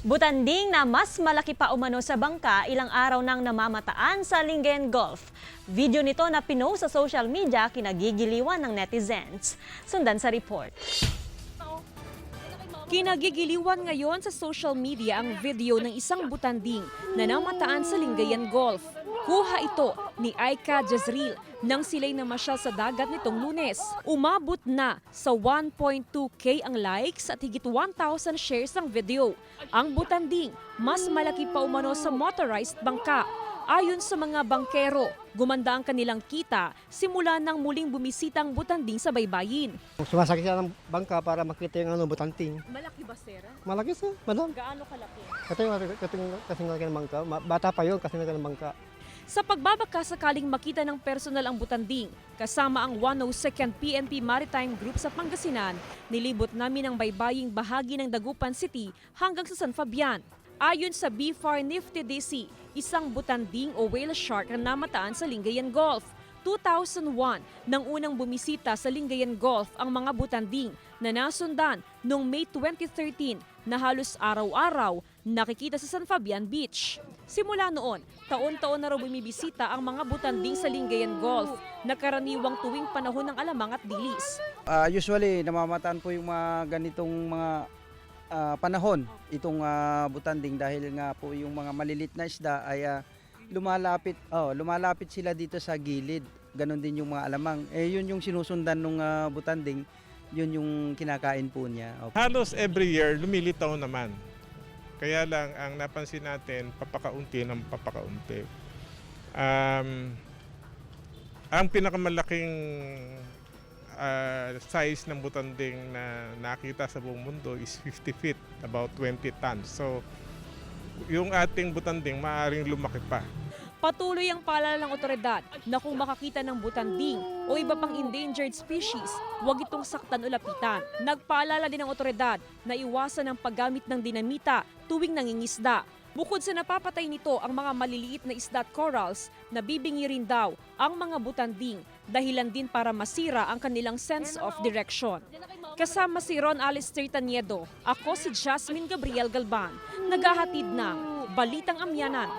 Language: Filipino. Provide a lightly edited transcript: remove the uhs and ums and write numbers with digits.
Butanding na mas malaki pa umano sa bangka ilang araw nang namamataan sa Lingayen Gulf. Video nito na pinost sa social media kinagigiliwan ng netizens. Sundan sa report. Kinagigiliwan ngayon sa social media ang video ng isang butanding na namataan sa Lingayen Gulf. Kuha ito ni Aika Jezreel nang sila'y namasyal sa dagat nitong Lunes. Umabot na sa 1.2K ang likes at higit 1,000 shares ang video. Ang butanding, mas malaki pa umano sa motorized bangka. Ayon sa mga bangkero, gumanda ang kanilang kita simula nang muling bumisita ang butanding sa baybayin. Sumasakit siya ng bangka para makita yung butanting. Malaki ba, Sera? Malaki siya, madam. Gaano kalaki? Kasing laki ng bangka. Bata pa yun, kasing laki ng bangka. Sa pagbabaka sakaling makita ng personal ang butanding, kasama ang 102nd PNP Maritime Group sa Pangasinan, nilibot namin ang baybaying bahagi ng Dagupan City hanggang sa San Fabian. Ayon sa BFAR Nifty DC, isang butanding o whale shark ang namataan sa Lingayen Gulf. 2001, nang unang bumisita sa Lingayen Gulf ang mga butanding na nasundan noong May 2013 na halos araw-araw nakikita sa San Fabian Beach. Simula noon, taon-taon na raw bumibisita ang mga butanding sa Lingayen Gulf na karaniwang tuwing panahon ng alamang at dilis. Usually, namamataan po yung mga ganitong mga panahon itong butanding dahil nga po yung mga malilit na isda ay lumalapit sila dito sa gilid. Ganon din yung mga alamang. Yun yung sinusundan ng butanding, yun yung kinakain po niya. Halos every year lumilitaw naman. Kaya lang ang napansin natin, papakaunti ng papakaunti. Ang pinakamalaking size ng butanding na nakita sa buong mundo is 50 feet, about 20 tons. So, yung ating butanding maaaring lumaki pa. Patuloy ang paalala ng otoridad na kung makakita ng butanding o iba pang endangered species, huwag itong saktan o lapitan. Nagpaalala din ang otoridad na iwasan ang paggamit ng dinamita tuwing nangingisda. Bukod sa napapatay nito ang mga maliliit na isda at corals, nabibingi rin daw ang mga butanding dahilan din para masira ang kanilang sense of direction. Kasama si Ron Alistair Taniedo, ako si Jasmine Gabriel Galban, naghahatid ng Balitang Amyanan.